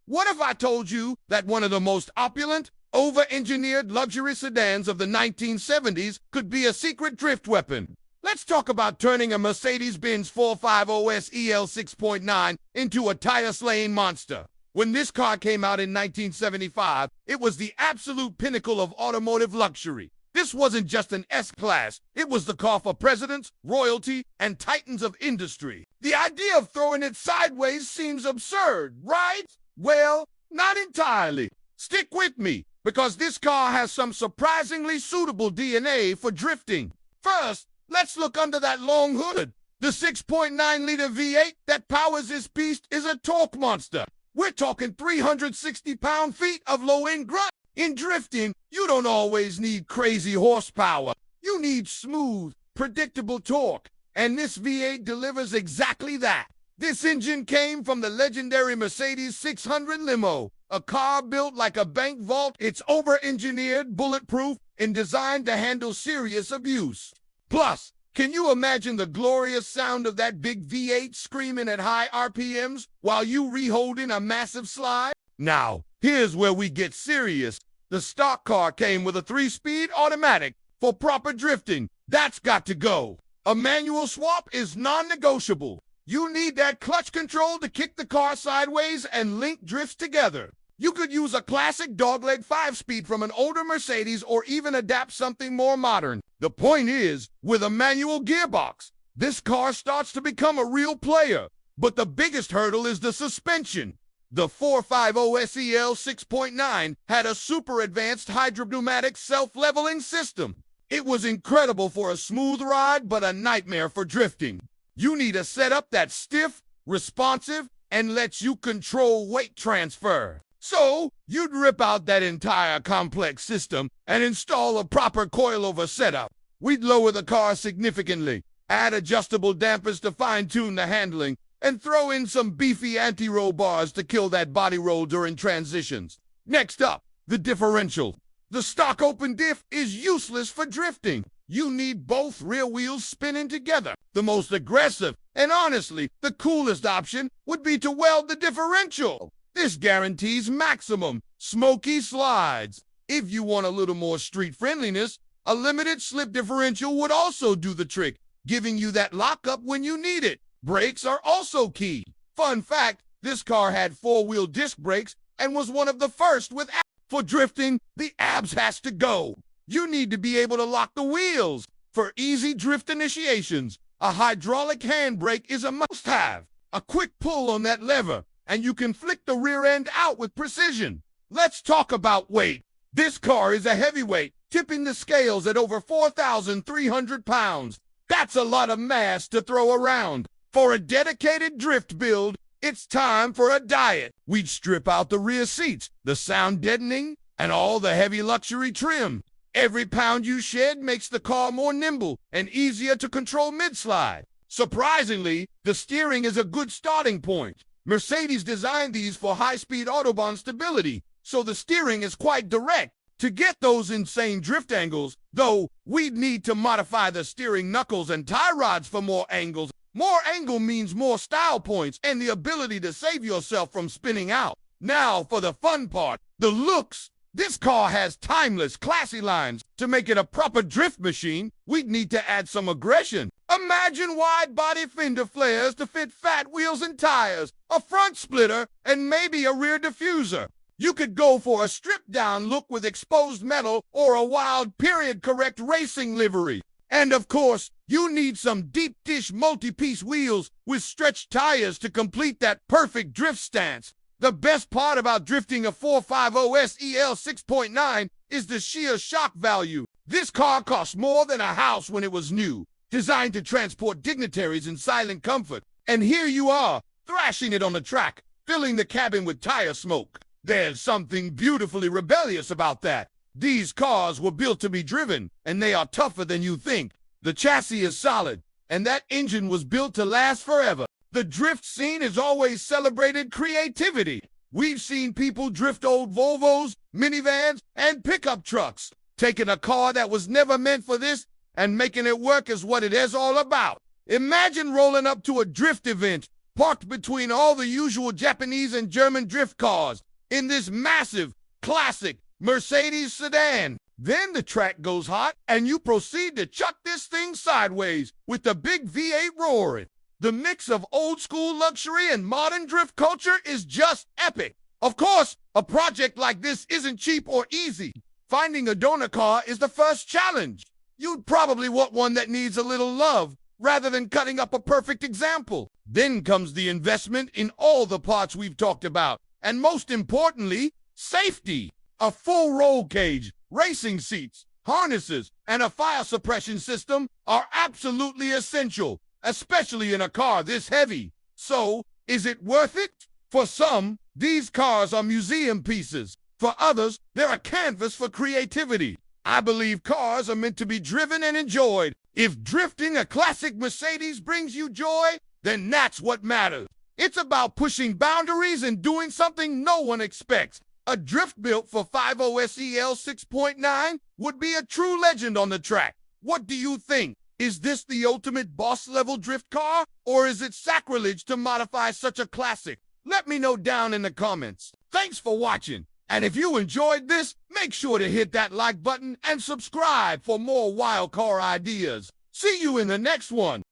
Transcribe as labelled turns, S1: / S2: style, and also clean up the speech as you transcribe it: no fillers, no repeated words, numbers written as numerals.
S1: What if I told you that one of the most opulent, over-engineered luxury sedans of the 1970s could be a secret drift weapon? Let's talk about turning a Mercedes-Benz 450 SEL 6.9 into a tire-slaying monster. When this car came out in 1975, it was the absolute pinnacle of automotive luxury. This wasn't just an S-Class, it was the car for presidents, royalty, and titans of industry. The idea of throwing it sideways seems absurd, right? Well, not entirely. Stick with me, because this car has some surprisingly suitable DNA for drifting. First, let's look under that long hood. The 6.9-liter V8 that powers this beast is a torque monster. We're talking 360 pound-feet of low-end grunt. In drifting, you don't always need crazy horsepower. You need smooth, predictable torque, and this V8 delivers exactly that. This engine came from the legendary Mercedes 600 limo, a car built like a bank vault. It's over-engineered, bulletproof, and designed to handle serious abuse. Plus, can you imagine the glorious sound of that big V8 screaming at high RPMs while you re-holding a massive slide? Now, here's where we get serious. The stock car came with a 3-speed automatic for proper drifting. That's got to go. A manual swap is non-negotiable. You need that clutch control to kick the car sideways and link drifts together. You could use a classic dogleg 5-speed from an older Mercedes or even adapt something more modern. The point is, with a manual gearbox, this car starts to become a real player. But the biggest hurdle is the suspension. The 450 SEL 6.9 had a super advanced hydropneumatic self-leveling system. It was incredible for a smooth ride, but a nightmare for drifting. You need a setup that's stiff, responsive, and lets you control weight transfer. So, you'd rip out that entire complex system and install a proper coilover setup. We'd lower the car significantly, add adjustable dampers to fine-tune the handling, and throw in some beefy anti-roll bars to kill that body roll during transitions. Next up, the differential. The stock open diff is useless for drifting. You need both rear wheels spinning together. The most aggressive, and honestly, the coolest option would be to weld the differential. This guarantees maximum smoky slides. If you want a little more street friendliness, a limited slip differential would also do the trick, giving you that lockup when you need it. Brakes are also key. Fun fact, this car had 4-wheel disc brakes and was one of the first with abs. For drifting, the abs has to go. You need to be able to lock the wheels. For easy drift initiations, a hydraulic handbrake is a must-have. A quick pull on that lever, and you can flick the rear end out with precision. Let's talk about weight. This car is a heavyweight, tipping the scales at over 4,300 pounds. That's a lot of mass to throw around. For a dedicated drift build, it's time for a diet. We'd strip out the rear seats, the sound deadening, and all the heavy luxury trim. Every pound you shed makes the car more nimble and easier to control mid-slide. Surprisingly, the steering is a good starting point. Mercedes designed these for high-speed autobahn stability, so the steering is quite direct. To get those insane drift angles, though, we'd need to modify the steering knuckles and tie rods for more angles. More angle means more style points and the ability to save yourself from spinning out. Now for the fun part, the looks. This car has timeless, classy lines. To make it a proper drift machine, we'd need to add some aggression. Imagine wide-body fender flares to fit fat wheels and tires, a front splitter, and maybe a rear diffuser. You could go for a stripped-down look with exposed metal or a wild period-correct racing livery. And of course, you need some deep-dish multi-piece wheels with stretched tires to complete that perfect drift stance. The best part about drifting a 450 SEL 6.9 is the sheer shock value. This car cost more than a house when it was new, designed to transport dignitaries in silent comfort. And here you are, thrashing it on the track, filling the cabin with tire smoke. There's something beautifully rebellious about that. These cars were built to be driven, and they are tougher than you think. The chassis is solid, and that engine was built to last forever. The drift scene has always celebrated creativity. We've seen people drift old Volvos, minivans, and pickup trucks. Taking a car that was never meant for this and making it work is what it is all about. Imagine rolling up to a drift event, parked between all the usual Japanese and German drift cars in this massive, classic Mercedes sedan. Then the track goes hot, and you proceed to chuck this thing sideways with the big V8 roaring. The mix of old-school luxury and modern drift culture is just epic. Of course, a project like this isn't cheap or easy. Finding a donor car is the first challenge. You'd probably want one that needs a little love, rather than cutting up a perfect example. Then comes the investment in all the parts we've talked about, and most importantly, safety. A full roll cage, racing seats, harnesses, and a fire suppression system are absolutely essential, especially in a car this heavy. So, is it worth it? For some, these cars are museum pieces. For others, they're a canvas for creativity. I believe cars are meant to be driven and enjoyed. If drifting a classic Mercedes brings you joy, then that's what matters. It's about pushing boundaries and doing something no one expects. A drift built for 50 SEL 6.9 would be a true legend on the track. What do you think? Is this the ultimate boss-level drift car, or is it sacrilege to modify such a classic? Let me know down in the comments. Thanks for watching. And if you enjoyed this, make sure to hit that like button and subscribe for more wild car ideas. See you in the next one.